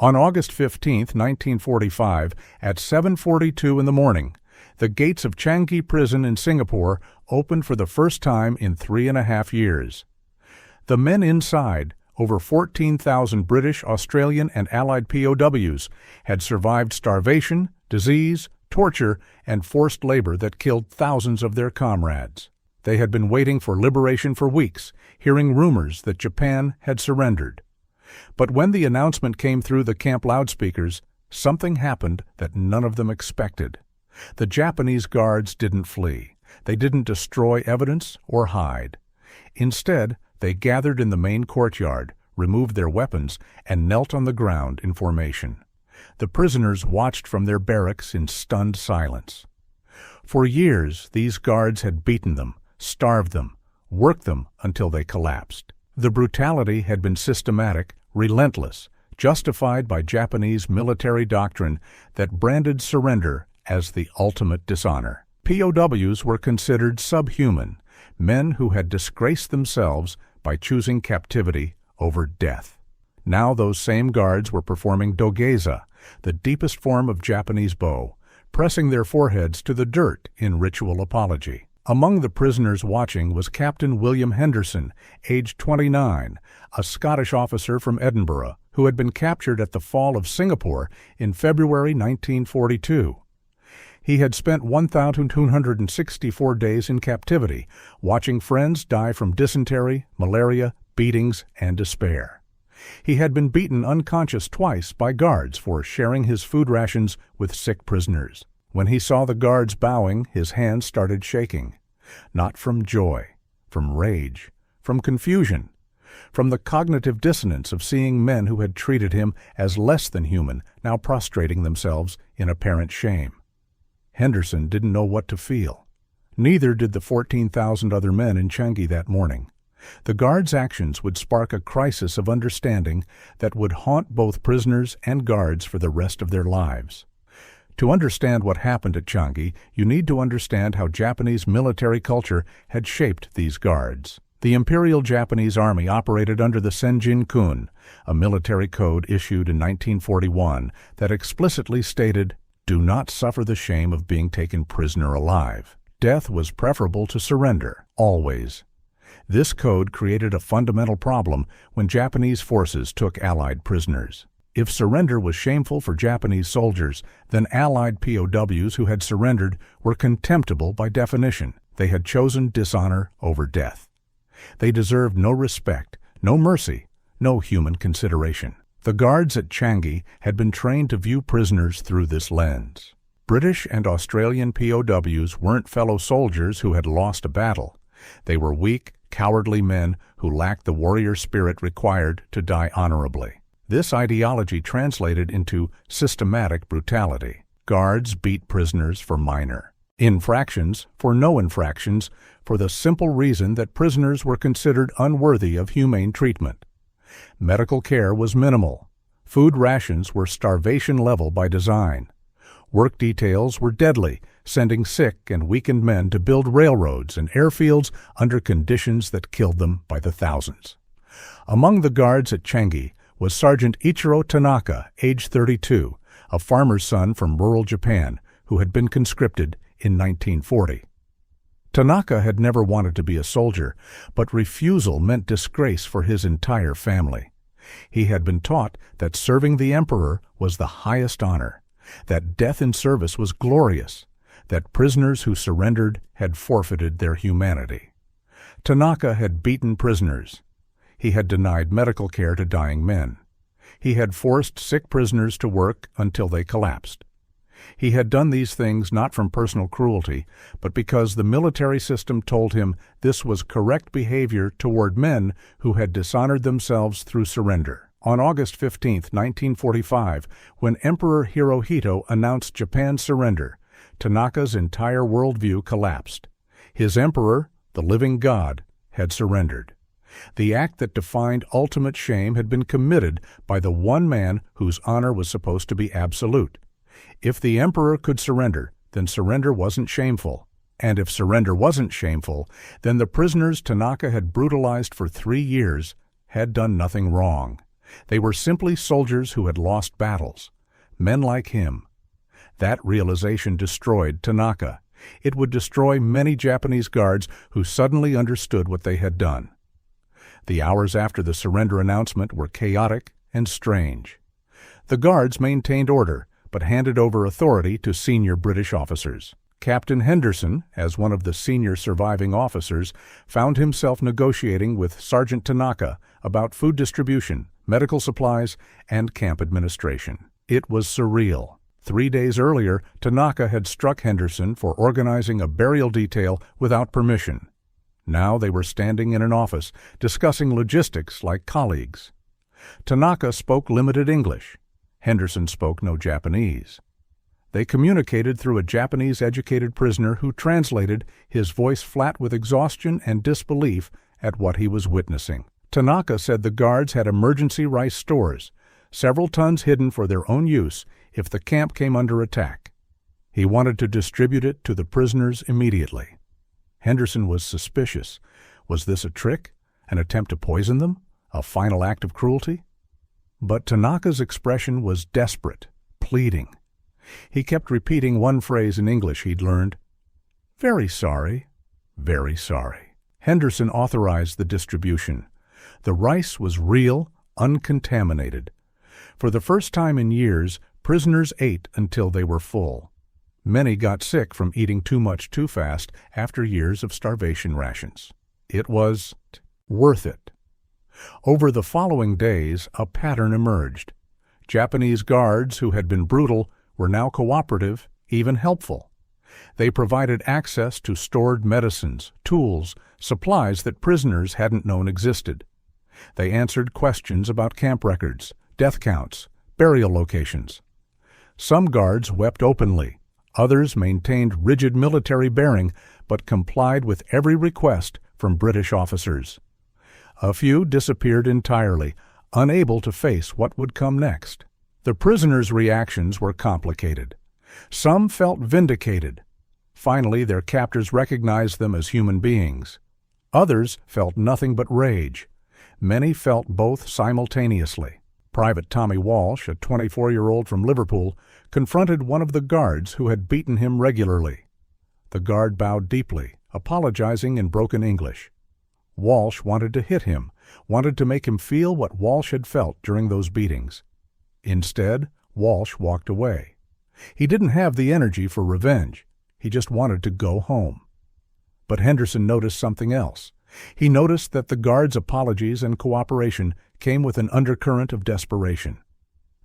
On August 15, 1945, at 7:42 in the morning, the gates of Changi Prison in Singapore opened for the first time in 3.5 years. The men inside, over 14,000 British, Australian, and Allied POWs, had survived starvation, disease, torture, and forced labor that killed thousands of their comrades. They had been waiting for liberation for weeks, hearing rumors that Japan had surrendered. But when the announcement came through the camp loudspeakers, something happened that none of them expected. The Japanese guards didn't flee. They didn't destroy evidence or hide. Instead, they gathered in the main courtyard, removed their weapons, and knelt on the ground in formation. The prisoners watched from their barracks in stunned silence. For years, these guards had beaten them, starved them, worked them until they collapsed. The brutality had been systematic, relentless, justified by Japanese military doctrine that branded surrender as the ultimate dishonor. POWs were considered subhuman, men who had disgraced themselves by choosing captivity over death. Now those same guards were performing dogeza, the deepest form of Japanese bow, pressing their foreheads to the dirt in ritual apology. Among the prisoners watching was Captain William Henderson, aged 29, a Scottish officer from Edinburgh, who had been captured at the fall of Singapore in February 1942. He had spent 1,264 days in captivity, watching friends die from dysentery, malaria, beatings, and despair. He had been beaten unconscious twice by guards for sharing his food rations with sick prisoners. When he saw the guards bowing, his hands started shaking. Not from joy, from rage, from confusion, from the cognitive dissonance of seeing men who had treated him as less than human now prostrating themselves in apparent shame. Henderson didn't know what to feel. Neither did the 14,000 other men in Changi that morning. The guards' actions would spark a crisis of understanding that would haunt both prisoners and guards for the rest of their lives. To understand what happened at Changi, you need to understand how Japanese military culture had shaped these guards. The Imperial Japanese Army operated under the Senjin-kun, a military code issued in 1941 that explicitly stated, "Do not suffer the shame of being taken prisoner alive. Death was preferable to surrender, always." This code created a fundamental problem when Japanese forces took Allied prisoners. If surrender was shameful for Japanese soldiers, then Allied POWs who had surrendered were contemptible by definition. They had chosen dishonor over death. They deserved no respect, no mercy, no human consideration. The guards at Changi had been trained to view prisoners through this lens. British and Australian POWs weren't fellow soldiers who had lost a battle. They were weak, cowardly men who lacked the warrior spirit required to die honorably. This ideology translated into systematic brutality. Guards beat prisoners for minor infractions, for no infractions, for the simple reason that prisoners were considered unworthy of humane treatment. Medical care was minimal. Food rations were starvation level by design. Work details were deadly, sending sick and weakened men to build railroads and airfields under conditions that killed them by the thousands. Among the guards at Changi was Sergeant Ichiro Tanaka, age 32, a farmer's son from rural Japan, who had been conscripted in 1940. Tanaka had never wanted to be a soldier, but refusal meant disgrace for his entire family. He had been taught that serving the emperor was the highest honor, that death in service was glorious, that prisoners who surrendered had forfeited their humanity. Tanaka had beaten prisoners. He had denied medical care to dying men. He had forced sick prisoners to work until they collapsed. He had done these things not from personal cruelty, but because the military system told him this was correct behavior toward men who had dishonored themselves through surrender. On August 15, 1945, when Emperor Hirohito announced Japan's surrender, Tanaka's entire worldview collapsed. His emperor, the living God, had surrendered. The act that defined ultimate shame had been committed by the one man whose honor was supposed to be absolute. If the emperor could surrender, then surrender wasn't shameful. And if surrender wasn't shameful, then the prisoners Tanaka had brutalized for 3 years had done nothing wrong. They were simply soldiers who had lost battles, men like him. That realization destroyed Tanaka. It would destroy many Japanese guards who suddenly understood what they had done. The hours after the surrender announcement were chaotic and strange. The guards maintained order, but handed over authority to senior British officers. Captain Henderson, as one of the senior surviving officers, found himself negotiating with Sergeant Tanaka about food distribution, medical supplies, and camp administration. It was surreal. 3 days earlier, Tanaka had struck Henderson for organizing a burial detail without permission. Now they were standing in an office, discussing logistics like colleagues. Tanaka spoke limited English. Henderson spoke no Japanese. They communicated through a Japanese-educated prisoner who translated, his voice flat with exhaustion and disbelief at what he was witnessing. Tanaka said the guards had emergency rice stores, several tons hidden for their own use if the camp came under attack. He wanted to distribute it to the prisoners immediately. Henderson was suspicious. Was this a trick? An attempt to poison them? A final act of cruelty? But Tanaka's expression was desperate, pleading. He kept repeating one phrase in English he'd learned. "Very sorry, very sorry." Henderson authorized the distribution. The rice was real, uncontaminated. For the first time in years, prisoners ate until they were full. Many got sick from eating too much too fast after years of starvation rations. It was worth it. Over the following days, a pattern emerged. Japanese guards who had been brutal were now cooperative, even helpful. They provided access to stored medicines, tools, supplies that prisoners hadn't known existed. They answered questions about camp records, death counts, burial locations. Some guards wept openly. Others maintained rigid military bearing, but complied with every request from British officers. A few disappeared entirely, unable to face what would come next. The prisoners' reactions were complicated. Some felt vindicated. Finally, their captors recognized them as human beings. Others felt nothing but rage. Many felt both simultaneously. Private Tommy Walsh, a 24-year-old from Liverpool, confronted one of the guards who had beaten him regularly. The guard bowed deeply, apologizing in broken English. Walsh wanted to hit him, wanted to make him feel what Walsh had felt during those beatings. Instead, Walsh walked away. He didn't have the energy for revenge. He just wanted to go home. But Henderson noticed something else. He noticed that the guards' apologies and cooperation came with an undercurrent of desperation.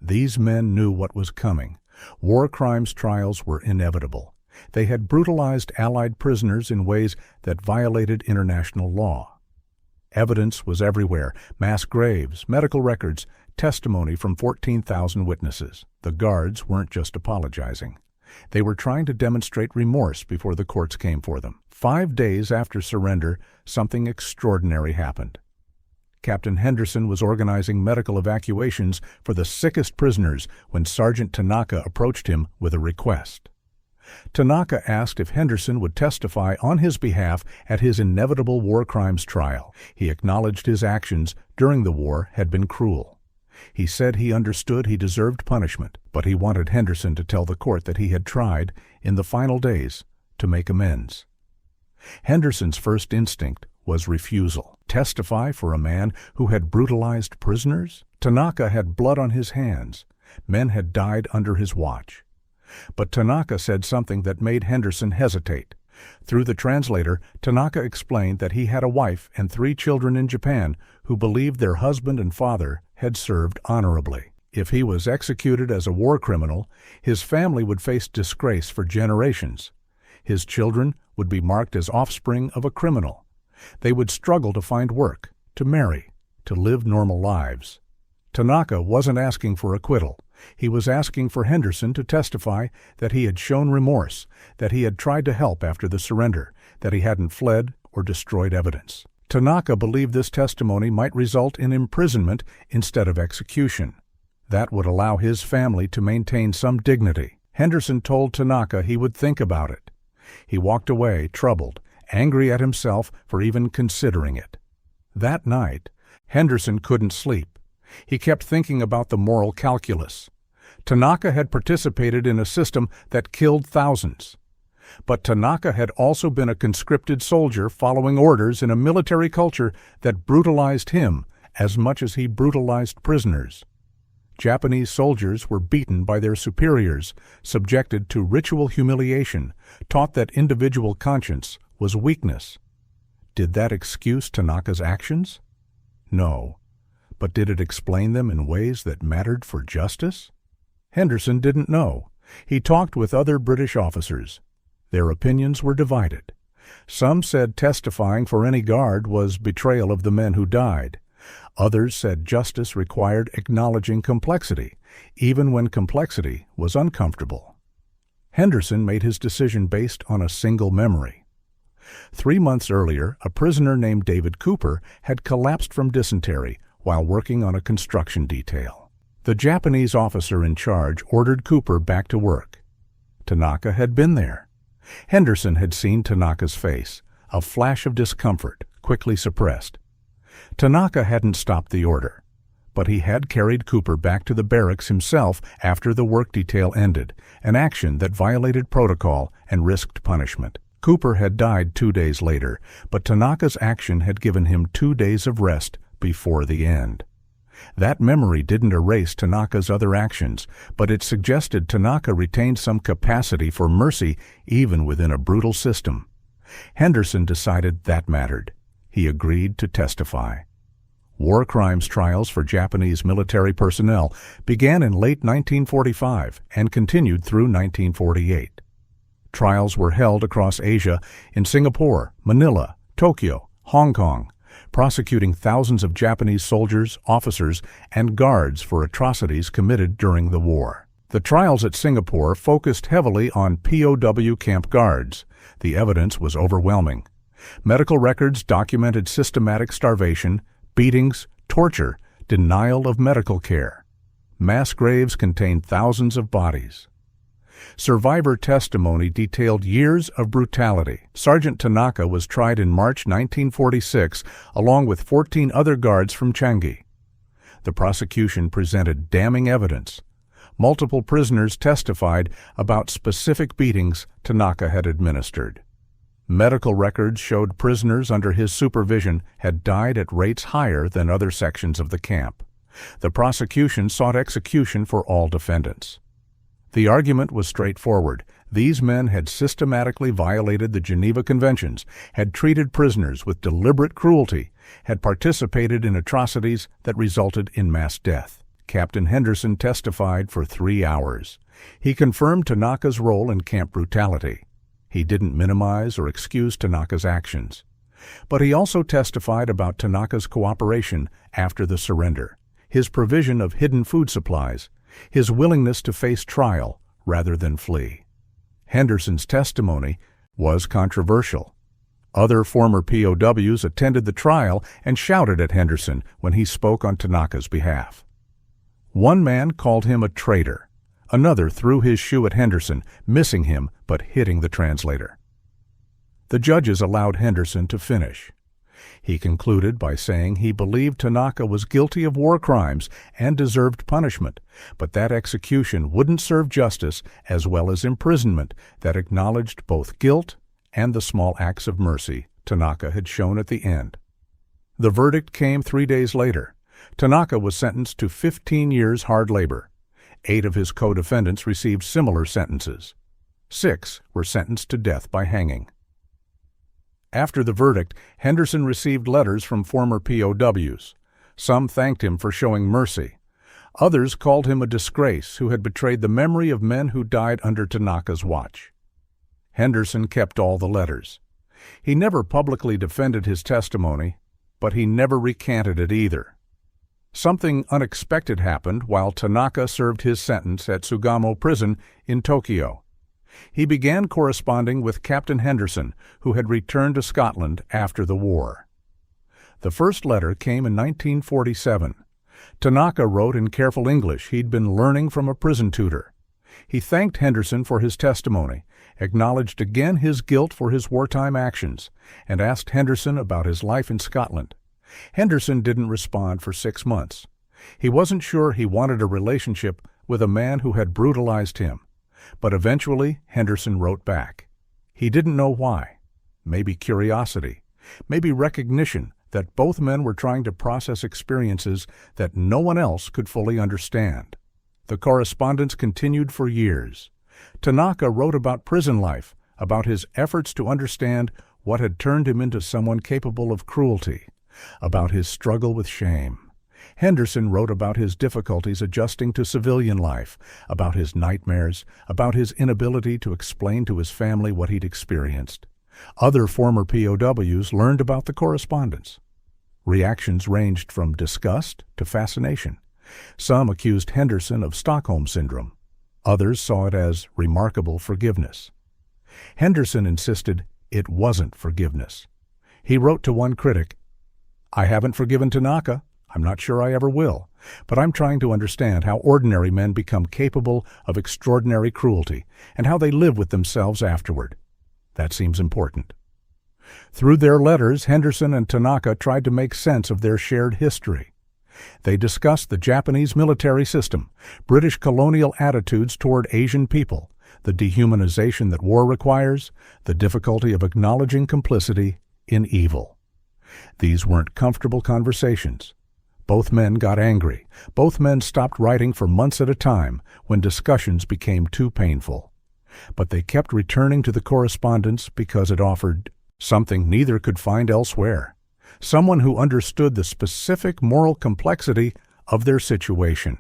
These men knew what was coming. War crimes trials were inevitable. They had brutalized Allied prisoners in ways that violated international law. Evidence was everywhere: mass graves, medical records, testimony from 14,000 witnesses. The guards weren't just apologizing. They were trying to demonstrate remorse before the courts came for them. 5 days after surrender, something extraordinary happened. Captain Henderson was organizing medical evacuations for the sickest prisoners when Sergeant Tanaka approached him with a request. Tanaka asked if Henderson would testify on his behalf at his inevitable war crimes trial. He acknowledged his actions during the war had been cruel. He said he understood he deserved punishment, but he wanted Henderson to tell the court that he had tried, in the final days, to make amends. Henderson's first instinct was refusal. Testify for a man who had brutalized prisoners? Tanaka had blood on his hands. Men had died under his watch. But Tanaka said something that made Henderson hesitate. Through the translator, Tanaka explained that he had a wife and 3 children in Japan who believed their husband and father had served honorably. If he was executed as a war criminal, his family would face disgrace for generations. His children would be marked as offspring of a criminal. They would struggle to find work, to marry, to live normal lives. Tanaka wasn't asking for acquittal. He was asking for Henderson to testify that he had shown remorse, that he had tried to help after the surrender, that he hadn't fled or destroyed evidence. Tanaka believed this testimony might result in imprisonment instead of execution. That would allow his family to maintain some dignity. Henderson told Tanaka he would think about it. He walked away, troubled, angry at himself for even considering it. That night, Henderson couldn't sleep. He kept thinking about the moral calculus. Tanaka had participated in a system that killed thousands. But Tanaka had also been a conscripted soldier following orders in a military culture that brutalized him as much as he brutalized prisoners. Japanese soldiers were beaten by their superiors, subjected to ritual humiliation, taught that individual conscience was weakness. Did that excuse Tanaka's actions? No. But did it explain them in ways that mattered for justice? Henderson didn't know. He talked with other British officers. Their opinions were divided. Some said testifying for any guard was betrayal of the men who died. Others said justice required acknowledging complexity, even when complexity was uncomfortable. Henderson made his decision based on a single memory. 3 months earlier, a prisoner named David Cooper had collapsed from dysentery while working on a construction detail. The Japanese officer in charge ordered Cooper back to work. Tanaka had been there. Henderson had seen Tanaka's face, a flash of discomfort, quickly suppressed. Tanaka hadn't stopped the order, but he had carried Cooper back to the barracks himself after the work detail ended, an action that violated protocol and risked punishment. Cooper had died 2 days later, but Tanaka's action had given him 2 days of rest before the end. That memory didn't erase Tanaka's other actions, but it suggested Tanaka retained some capacity for mercy even within a brutal system. Henderson decided that mattered. He agreed to testify. War crimes trials for Japanese military personnel began in late 1945 and continued through 1948. Trials were held across Asia in Singapore, Manila, Tokyo, Hong Kong, prosecuting thousands of Japanese soldiers, officers, and guards for atrocities committed during the war. The trials at Singapore focused heavily on POW camp guards. The evidence was overwhelming. Medical records documented systematic starvation, beatings, torture, denial of medical care. Mass graves contained thousands of bodies. Survivor testimony detailed years of brutality. Sergeant Tanaka was tried in March 1946 along with 14 other guards from Changi. The prosecution presented damning evidence. Multiple prisoners testified about specific beatings Tanaka had administered. Medical records showed prisoners under his supervision had died at rates higher than other sections of the camp. The prosecution sought execution for all defendants. The argument was straightforward. These men had systematically violated the Geneva Conventions, had treated prisoners with deliberate cruelty, had participated in atrocities that resulted in mass death. Captain Henderson testified for 3 hours. He confirmed Tanaka's role in camp brutality. He didn't minimize or excuse Tanaka's actions. But he also testified about Tanaka's cooperation after the surrender, his provision of hidden food supplies, his willingness to face trial rather than flee. Henderson's testimony was controversial. Other former POWs attended the trial and shouted at Henderson when he spoke on Tanaka's behalf. One man called him a traitor. Another threw his shoe at Henderson, missing him but hitting the translator. The judges allowed Henderson to finish. He concluded by saying he believed Tanaka was guilty of war crimes and deserved punishment, but that execution wouldn't serve justice as well as imprisonment that acknowledged both guilt and the small acts of mercy Tanaka had shown at the end. The verdict came 3 days later. Tanaka was sentenced to 15 years hard labor. 8 of his co-defendants received similar sentences. 6 were sentenced to death by hanging. After the verdict, Henderson received letters from former POWs. Some thanked him for showing mercy. Others called him a disgrace who had betrayed the memory of men who died under Tanaka's watch. Henderson kept all the letters. He never publicly defended his testimony, but he never recanted it either. Something unexpected happened while Tanaka served his sentence at Sugamo Prison in Tokyo. He began corresponding with Captain Henderson, who had returned to Scotland after the war. The first letter came in 1947. Tanaka wrote in careful English he'd been learning from a prison tutor. He thanked Henderson for his testimony, acknowledged again his guilt for his wartime actions, and asked Henderson about his life in Scotland. Henderson didn't respond for 6 months. He wasn't sure he wanted a relationship with a man who had brutalized him, but eventually Henderson wrote back. He didn't know why. Maybe curiosity, maybe recognition that both men were trying to process experiences that no one else could fully understand. The correspondence continued for years. Tanaka wrote about prison life, about his efforts to understand what had turned him into someone capable of cruelty, about his struggle with shame. Henderson wrote about his difficulties adjusting to civilian life, about his nightmares, about his inability to explain to his family what he'd experienced. Other former POWs learned about the correspondence. Reactions ranged from disgust to fascination. Some accused Henderson of Stockholm Syndrome. Others saw it as remarkable forgiveness. Henderson insisted it wasn't forgiveness. He wrote to one critic, "I haven't forgiven Tanaka. I'm not sure I ever will, but I'm trying to understand how ordinary men become capable of extraordinary cruelty and how they live with themselves afterward. That seems important." Through their letters, Henderson and Tanaka tried to make sense of their shared history. They discussed the Japanese military system, British colonial attitudes toward Asian people, the dehumanization that war requires, the difficulty of acknowledging complicity in evil. These weren't comfortable conversations. Both men got angry. Both men stopped writing for months at a time when discussions became too painful. But they kept returning to the correspondence because it offered something neither could find elsewhere. Someone who understood the specific moral complexity of their situation.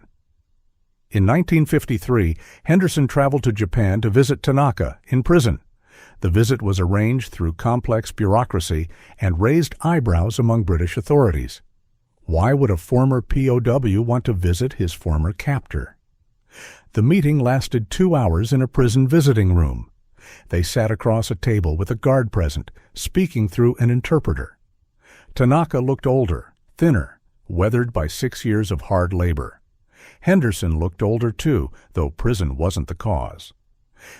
In 1953, Henderson traveled to Japan to visit Tanaka in prison. The visit was arranged through complex bureaucracy and raised eyebrows among British authorities. Why would a former POW want to visit his former captor? The meeting lasted 2 hours in a prison visiting room. They sat across a table with a guard present, speaking through an interpreter. Tanaka looked older, thinner, weathered by 6 years of hard labor. Henderson looked older too, though prison wasn't the cause.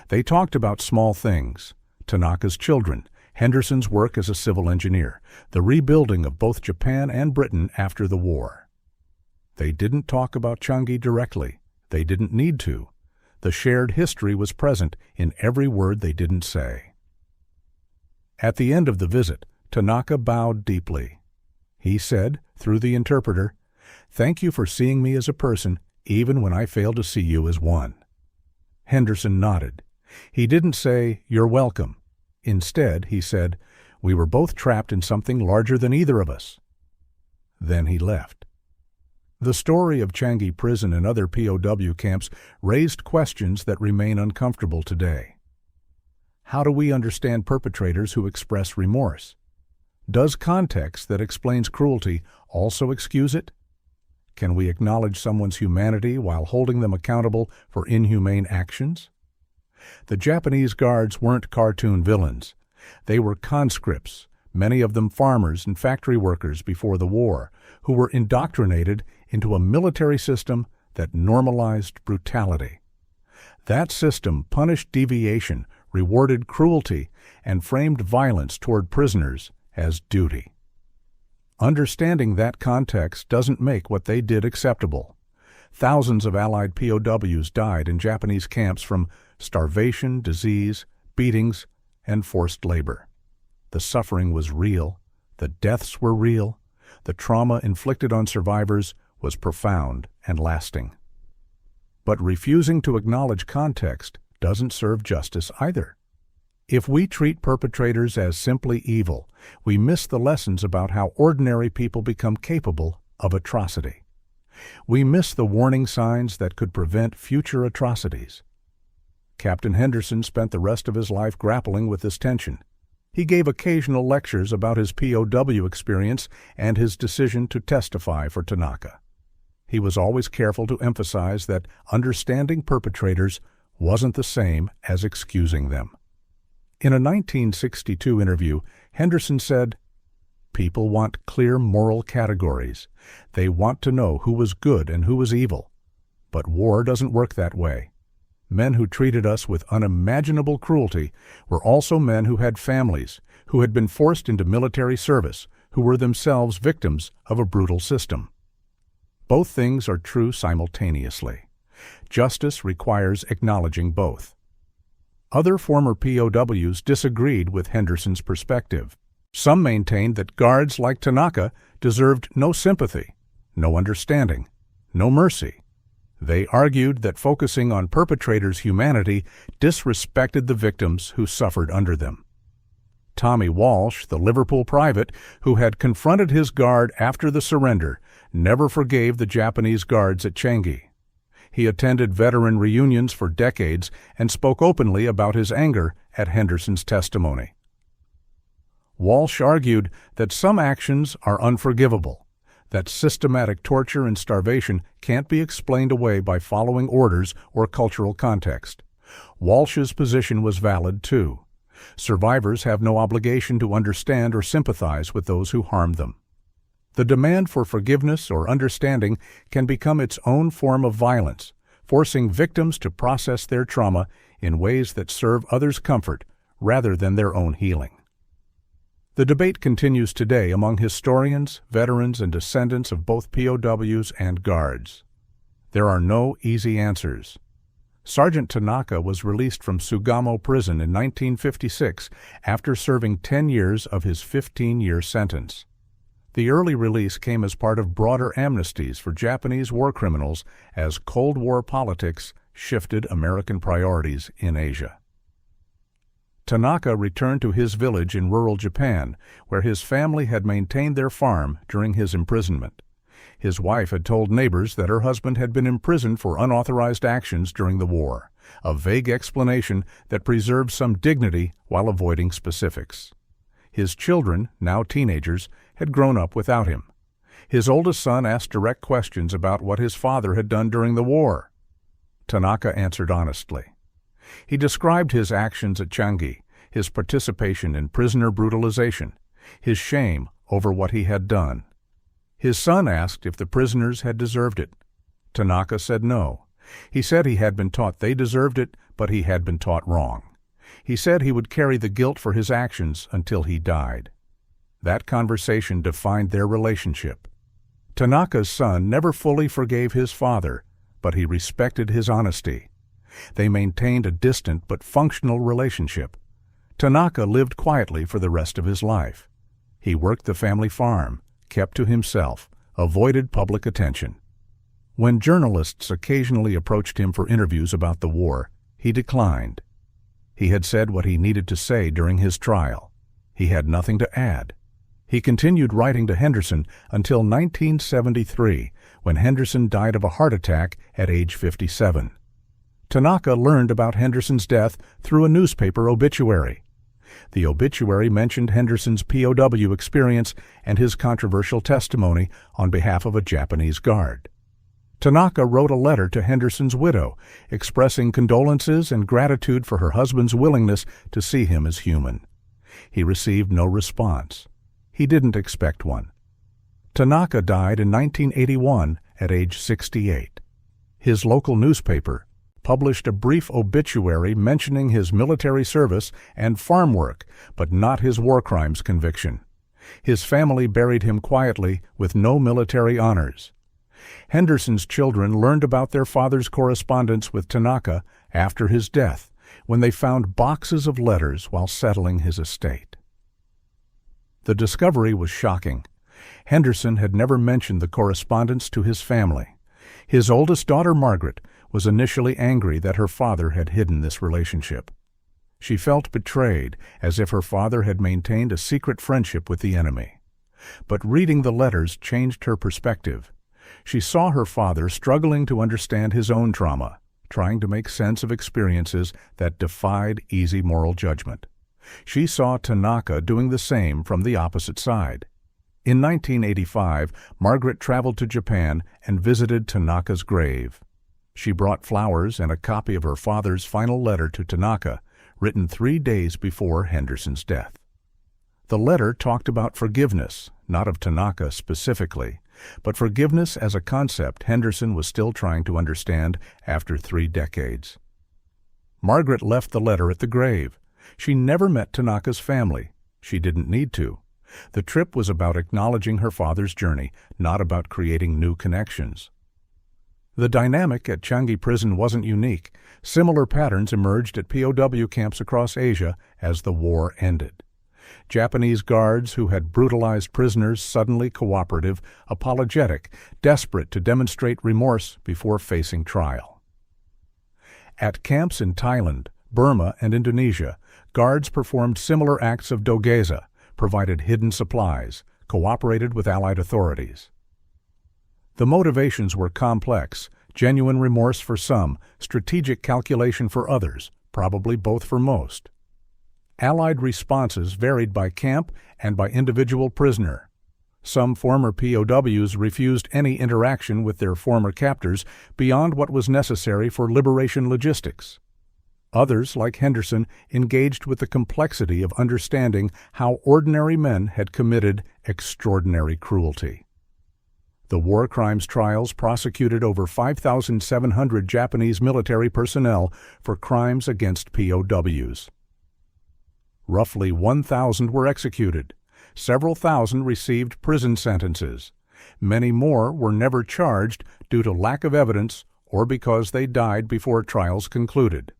They talked about small things: Tanaka's children, Henderson's work as a civil engineer, the rebuilding of both Japan and Britain after the war. They didn't talk about Changi directly. They didn't need to. The shared history was present in every word they didn't say. At the end of the visit, Tanaka bowed deeply. He said, through the interpreter, "Thank you for seeing me as a person, even when I failed to see you as one." Henderson nodded. He didn't say, "You're welcome." Instead, he said, "We were both trapped in something larger than either of us." Then he left. The story of Changi Prison and other POW camps raised questions that remain uncomfortable today. How do we understand perpetrators who express remorse? Does context that explains cruelty also excuse it? Can we acknowledge someone's humanity while holding them accountable for inhumane actions? The Japanese guards weren't cartoon villains. They were conscripts, many of them farmers and factory workers before the war, who were indoctrinated into a military system that normalized brutality. That system punished deviation, rewarded cruelty, and framed violence toward prisoners as duty. Understanding that context doesn't make what they did acceptable. Thousands of Allied POWs died in Japanese camps from starvation, disease, beatings, and forced labor. The suffering was real, the deaths were real, the trauma inflicted on survivors was profound and lasting. But refusing to acknowledge context doesn't serve justice either. If we treat perpetrators as simply evil, we miss the lessons about how ordinary people become capable of atrocity. We miss the warning signs that could prevent future atrocities. Captain Henderson spent the rest of his life grappling with this tension. He gave occasional lectures about his POW experience and his decision to testify for Tanaka. He was always careful to emphasize that understanding perpetrators wasn't the same as excusing them. In a 1962 interview, Henderson said, "People want clear moral categories. They want to know who was good and who was evil. But war doesn't work that way. Men who treated us with unimaginable cruelty were also men who had families, who had been forced into military service, who were themselves victims of a brutal system." Both things are true simultaneously. Justice requires acknowledging both. Other former POWs disagreed with Henderson's perspective. Some maintained that guards like Tanaka deserved no sympathy, no understanding, no mercy. They argued that focusing on perpetrators' humanity disrespected the victims who suffered under them. Tommy Walsh, the Liverpool private who had confronted his guard after the surrender, never forgave the Japanese guards at Changi. He attended veteran reunions for decades and spoke openly about his anger at Henderson's testimony. Walsh argued that some actions are unforgivable, that systematic torture and starvation can't be explained away by following orders or cultural context. Walsh's position was valid too. Survivors have no obligation to understand or sympathize with those who harmed them. The demand for forgiveness or understanding can become its own form of violence, forcing victims to process their trauma in ways that serve others' comfort rather than their own healing. The debate continues today among historians, veterans, and descendants of both POWs and guards. There are no easy answers. Sergeant Tanaka was released from Sugamo Prison in 1956 after serving 10 years of his 15-year sentence. The early release came as part of broader amnesties for Japanese war criminals as Cold War politics shifted American priorities in Asia. Tanaka returned to his village in rural Japan, where his family had maintained their farm during his imprisonment. His wife had told neighbors that her husband had been imprisoned for unauthorized actions during the war, a vague explanation that preserved some dignity while avoiding specifics. His children, now teenagers, had grown up without him. His oldest son asked direct questions about what his father had done during the war. Tanaka answered honestly. He described his actions at Changi, his participation in prisoner brutalization, his shame over what he had done. His son asked if the prisoners had deserved it. Tanaka said no. He said he had been taught they deserved it, but he had been taught wrong. He said he would carry the guilt for his actions until he died. That conversation defined their relationship. Tanaka's son never fully forgave his father, but he respected his honesty. They maintained a distant but functional relationship. Tanaka lived quietly for the rest of his life. He worked the family farm, kept to himself, avoided public attention. When journalists occasionally approached him for interviews about the war, he declined. He had said what he needed to say during his trial. He had nothing to add. He continued writing to Henderson until 1973, when Henderson died of a heart attack at age 57. Tanaka learned about Henderson's death through a newspaper obituary. The obituary mentioned Henderson's POW experience and his controversial testimony on behalf of a Japanese guard. Tanaka wrote a letter to Henderson's widow, expressing condolences and gratitude for her husband's willingness to see him as human. He received no response. He didn't expect one. Tanaka died in 1981 at age 68. His local newspaper published a brief obituary mentioning his military service and farm work, but not his war crimes conviction. His family buried him quietly with no military honors. Henderson's children learned about their father's correspondence with Tanaka after his death, when they found boxes of letters while settling his estate. The discovery was shocking. Henderson had never mentioned the correspondence to his family. His oldest daughter, Margaret, was initially angry that her father had hidden this relationship. She felt betrayed, as if her father had maintained a secret friendship with the enemy. But reading the letters changed her perspective. She saw her father struggling to understand his own trauma, trying to make sense of experiences that defied easy moral judgment. She saw Tanaka doing the same from the opposite side. In 1985, Margaret traveled to Japan and visited Tanaka's grave. She brought flowers and a copy of her father's final letter to Tanaka, written 3 days before Henderson's death. The letter talked about forgiveness, not of Tanaka specifically, but forgiveness as a concept Henderson was still trying to understand after 3 decades. Margaret left the letter at the grave. She never met Tanaka's family. She didn't need to. The trip was about acknowledging her father's journey, not about creating new connections. The dynamic at Changi Prison wasn't unique. Similar patterns emerged at POW camps across Asia as the war ended. Japanese guards who had brutalized prisoners suddenly cooperative, apologetic, desperate to demonstrate remorse before facing trial. At camps in Thailand, Burma, and Indonesia, guards performed similar acts of dogeza, provided hidden supplies, cooperated with Allied authorities. The motivations were complex, genuine remorse for some, strategic calculation for others, probably both for most. Allied responses varied by camp and by individual prisoner. Some former POWs refused any interaction with their former captors beyond what was necessary for liberation logistics. Others, like Henderson, engaged with the complexity of understanding how ordinary men had committed extraordinary cruelty. The war crimes trials prosecuted over 5,700 Japanese military personnel for crimes against POWs. Roughly 1,000 were executed. Several thousand received prison sentences. Many more were never charged due to lack of evidence or because they died before trials concluded.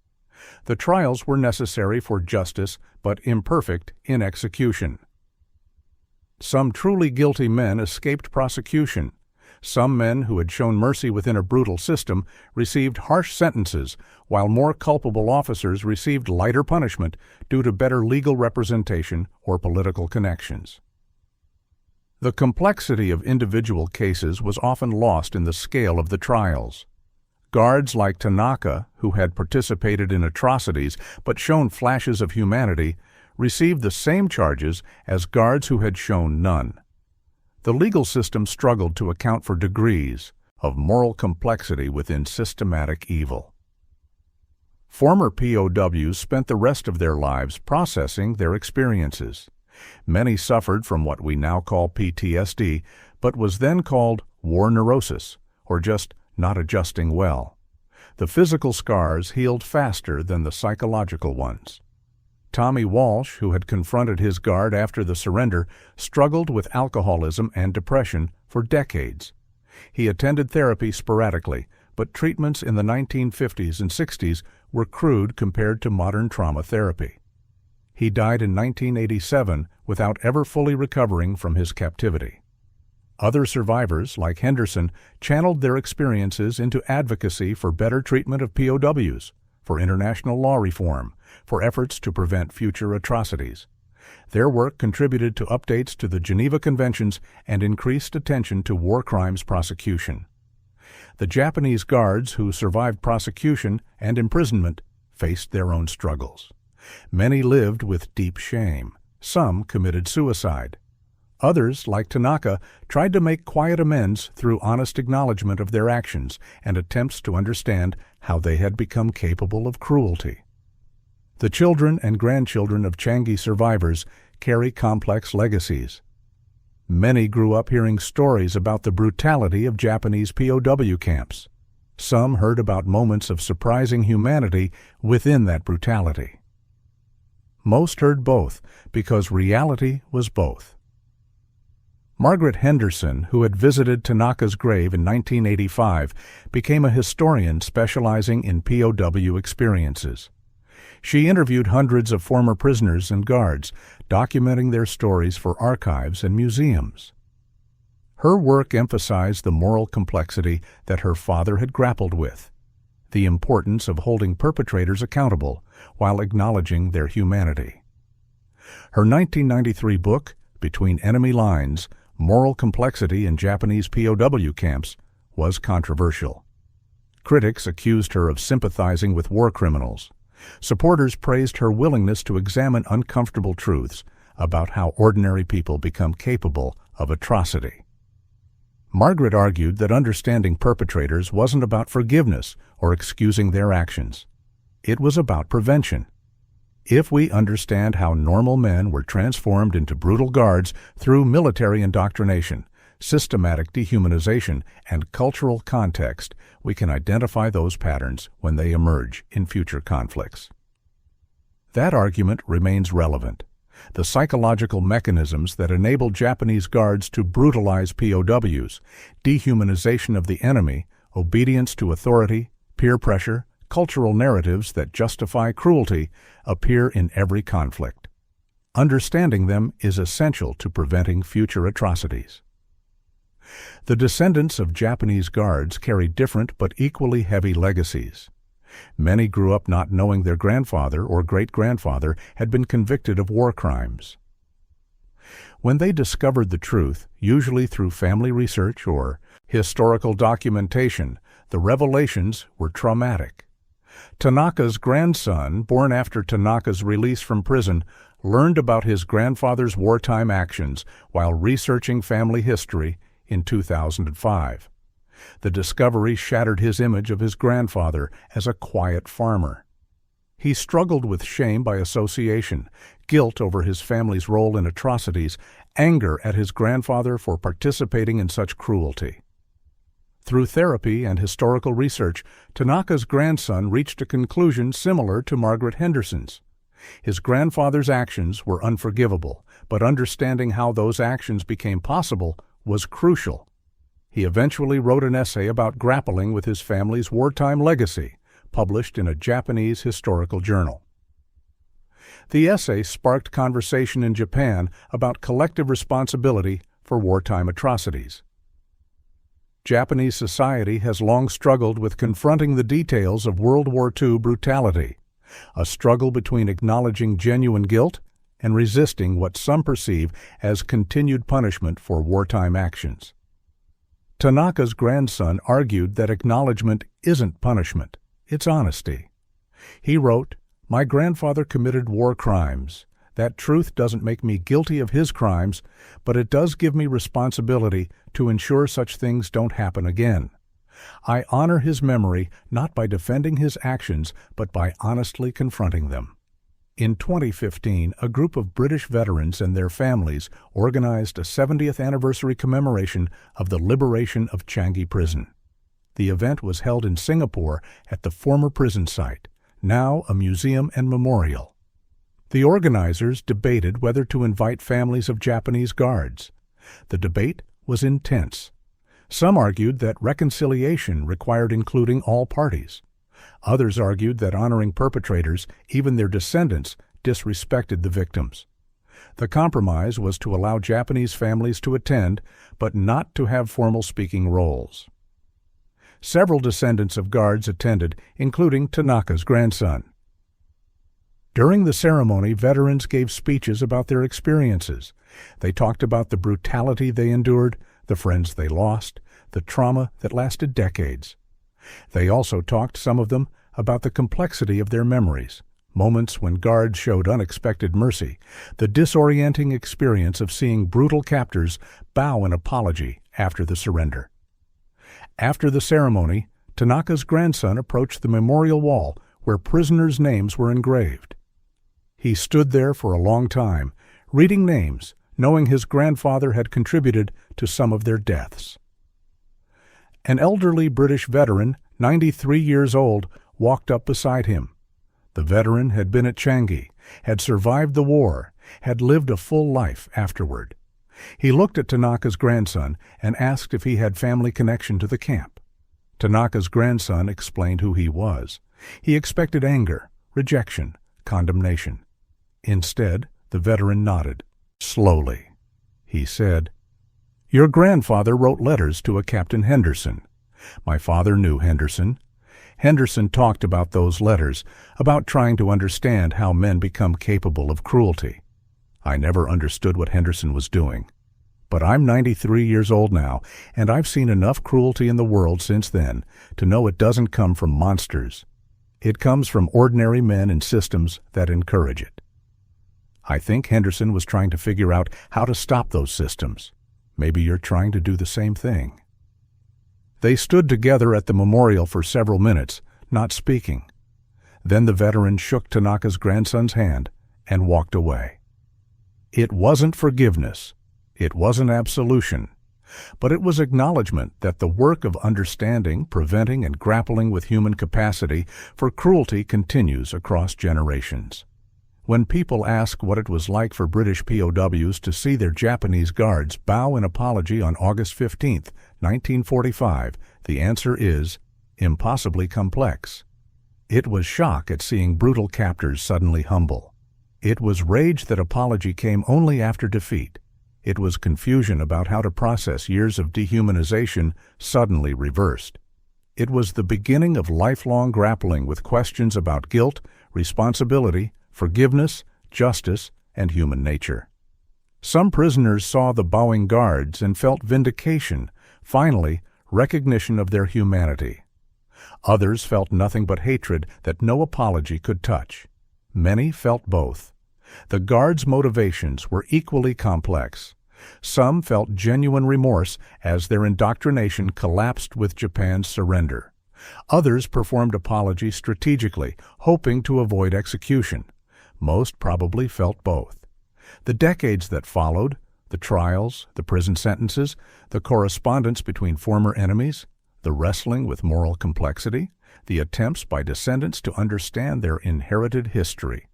The trials were necessary for justice, but imperfect in execution. Some truly guilty men escaped prosecution. Some men who had shown mercy within a brutal system received harsh sentences, while more culpable officers received lighter punishment due to better legal representation or political connections. The complexity of individual cases was often lost in the scale of the trials. Guards like Tanaka, who had participated in atrocities but shown flashes of humanity, received the same charges as guards who had shown none. The legal system struggled to account for degrees of moral complexity within systematic evil. Former POWs spent the rest of their lives processing their experiences. Many suffered from what we now call PTSD, but was then called war neurosis, or just not adjusting well. The physical scars healed faster than the psychological ones. Tommy Walsh, who had confronted his guard after the surrender, struggled with alcoholism and depression for decades. He attended therapy sporadically, but treatments in the 1950s and 60s were crude compared to modern trauma therapy. He died in 1987 without ever fully recovering from his captivity. Other survivors, like Henderson, channeled their experiences into advocacy for better treatment of POWs, for international law reform, for efforts to prevent future atrocities. Their work contributed to updates to the Geneva Conventions and increased attention to war crimes prosecution. The Japanese guards who survived prosecution and imprisonment faced their own struggles. Many lived with deep shame. Some committed suicide. Others, like Tanaka, tried to make quiet amends through honest acknowledgement of their actions and attempts to understand how they had become capable of cruelty. The children and grandchildren of Changi survivors carry complex legacies. Many grew up hearing stories about the brutality of Japanese POW camps. Some heard about moments of surprising humanity within that brutality. Most heard both, because reality was both. Margaret Henderson, who had visited Tanaka's grave in 1985, became a historian specializing in POW experiences. She interviewed hundreds of former prisoners and guards, documenting their stories for archives and museums. Her work emphasized the moral complexity that her father had grappled with, the importance of holding perpetrators accountable while acknowledging their humanity. Her 1993 book, Between Enemy Lines, Moral Complexity in Japanese POW Camps, was controversial. Critics accused her of sympathizing with war criminals. Supporters praised her willingness to examine uncomfortable truths about how ordinary people become capable of atrocity. Margaret argued that understanding perpetrators wasn't about forgiveness or excusing their actions. It was about prevention. If we understand how normal men were transformed into brutal guards through military indoctrination, systematic dehumanization, and cultural context, we can identify those patterns when they emerge in future conflicts. That argument remains relevant. the psychological mechanisms that enable Japanese guards to brutalize POWs, dehumanization of the enemy, obedience to authority, peer pressure, cultural narratives that justify cruelty, appear in every conflict. Understanding them is essential to preventing future atrocities. The descendants of Japanese guards carry different but equally heavy legacies. Many grew up not knowing their grandfather or great-grandfather had been convicted of war crimes. When they discovered the truth, usually through family research or historical documentation, the revelations were traumatic. Tanaka's grandson, born after Tanaka's release from prison, learned about his grandfather's wartime actions while researching family history in 2005. The discovery shattered his image of his grandfather as a quiet farmer. He struggled with shame by association, guilt over his family's role in atrocities, anger at his grandfather for participating in such cruelty. Through therapy and historical research, Tanaka's grandson reached a conclusion similar to Margaret Henderson's. His grandfather's actions were unforgivable, but understanding how those actions became possible was crucial. He eventually wrote an essay about grappling with his family's wartime legacy, published in a Japanese historical journal. The essay sparked conversation in Japan about collective responsibility for wartime atrocities. Japanese society has long struggled with confronting the details of World War II brutality, a struggle between acknowledging genuine guilt and resisting what some perceive as continued punishment for wartime actions. Tanaka's grandson argued that acknowledgement isn't punishment, it's honesty. He wrote, "My grandfather committed war crimes. That truth doesn't make me guilty of his crimes, but it does give me responsibility to ensure such things don't happen again. I honor his memory not by defending his actions, but by honestly confronting them." In 2015, a group of British veterans and their families organized a 70th anniversary commemoration of the liberation of Changi Prison. The event was held in Singapore at the former prison site, now a museum and memorial. The organizers debated whether to invite families of Japanese guards. The debate was intense. Some argued that reconciliation required including all parties. Others argued that honoring perpetrators, even their descendants, disrespected the victims. The compromise was to allow Japanese families to attend, but not to have formal speaking roles. Several descendants of guards attended, including Tanaka's grandson. During the ceremony, veterans gave speeches about their experiences. They talked about the brutality they endured, the friends they lost, the trauma that lasted decades. They also talked, some of them, about the complexity of their memories, moments when guards showed unexpected mercy, the disorienting experience of seeing brutal captors bow in apology after the surrender. After the ceremony, Tanaka's grandson approached the memorial wall where prisoners' names were engraved. He stood there for a long time, reading names, knowing his grandfather had contributed to some of their deaths. An elderly British veteran, 93 years old, walked up beside him. The veteran had been at Changi, had survived the war, had lived a full life afterward. He looked at Tanaka's grandson and asked if he had family connection to the camp. Tanaka's grandson explained who he was. He expected anger, rejection, condemnation. Instead, the veteran nodded. Slowly, he said, "Your grandfather wrote letters to a Captain Henderson. My father knew Henderson. Henderson talked about those letters, about trying to understand how men become capable of cruelty. I never understood what Henderson was doing. But I'm 93 years old now, and I've seen enough cruelty in the world since then to know it doesn't come from monsters. It comes from ordinary men and systems that encourage it. I think Henderson was trying to figure out how to stop those systems. Maybe you're trying to do the same thing." They stood together at the memorial for several minutes, not speaking. Then the veteran shook Tanaka's grandson's hand and walked away. It wasn't forgiveness. It wasn't absolution. But it was acknowledgement that the work of understanding, preventing, and grappling with human capacity for cruelty continues across generations. When people ask what it was like for British POWs to see their Japanese guards bow in apology on August 15, 1945, the answer is impossibly complex. It was shock at seeing brutal captors suddenly humble. It was rage that apology came only after defeat. It was confusion about how to process years of dehumanization suddenly reversed. It was the beginning of lifelong grappling with questions about guilt, responsibility, forgiveness, justice, and human nature. Some prisoners saw the bowing guards and felt vindication, finally, recognition of their humanity. Others felt nothing but hatred that no apology could touch. Many felt both. The guards' motivations were equally complex. Some felt genuine remorse as their indoctrination collapsed with Japan's surrender. Others performed apology strategically, hoping to avoid execution. Most probably felt both. The decades that followed, the trials, the prison sentences, the correspondence between former enemies, the wrestling with moral complexity, the attempts by descendants to understand their inherited history.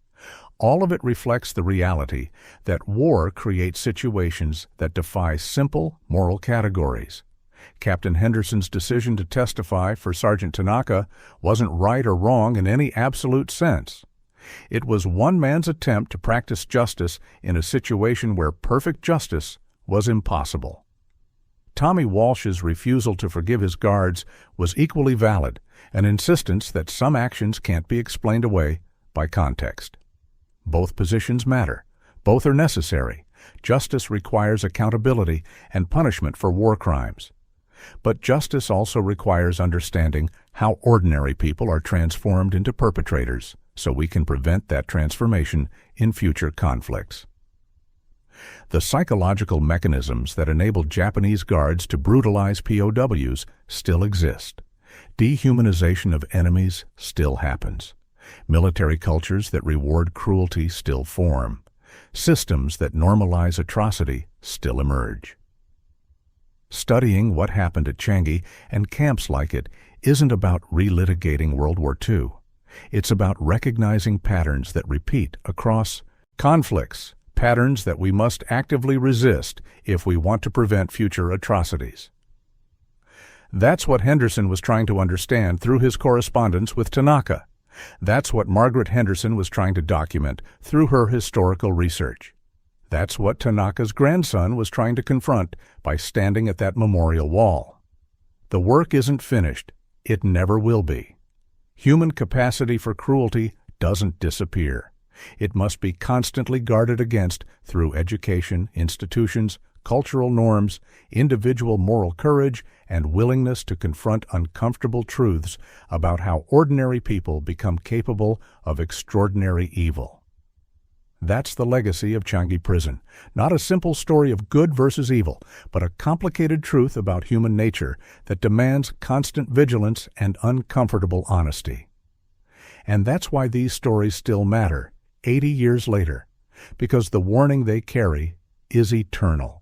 All of it reflects the reality that war creates situations that defy simple moral categories. Captain Henderson's decision to testify for Sergeant Tanaka wasn't right or wrong in any absolute sense. It was one man's attempt to practice justice in a situation where perfect justice was impossible. Tommy Walsh's refusal to forgive his guards was equally valid, an insistence that some actions can't be explained away by context. Both positions matter. Both are necessary. Justice requires accountability and punishment for war crimes. But justice also requires understanding how ordinary people are transformed into perpetrators, so we can prevent that transformation in future conflicts. The psychological mechanisms that enabled Japanese guards to brutalize POWs still exist. Dehumanization of enemies still happens. Military cultures that reward cruelty still form. Systems that normalize atrocity still emerge. Studying what happened at Changi and camps like it isn't about relitigating World War II. It's about recognizing patterns that repeat across conflicts, patterns that we must actively resist if we want to prevent future atrocities. That's what Henderson was trying to understand through his correspondence with Tanaka. That's what Margaret Henderson was trying to document through her historical research. That's what Tanaka's grandson was trying to confront by standing at that memorial wall. The work isn't finished. It never will be. Human capacity for cruelty doesn't disappear. It must be constantly guarded against through education, institutions, cultural norms, individual moral courage, and willingness to confront uncomfortable truths about how ordinary people become capable of extraordinary evil. That's the legacy of Changi Prison. Not a simple story of good versus evil, but a complicated truth about human nature that demands constant vigilance and uncomfortable honesty. And that's why these stories still matter, 80 years later, because the warning they carry is eternal.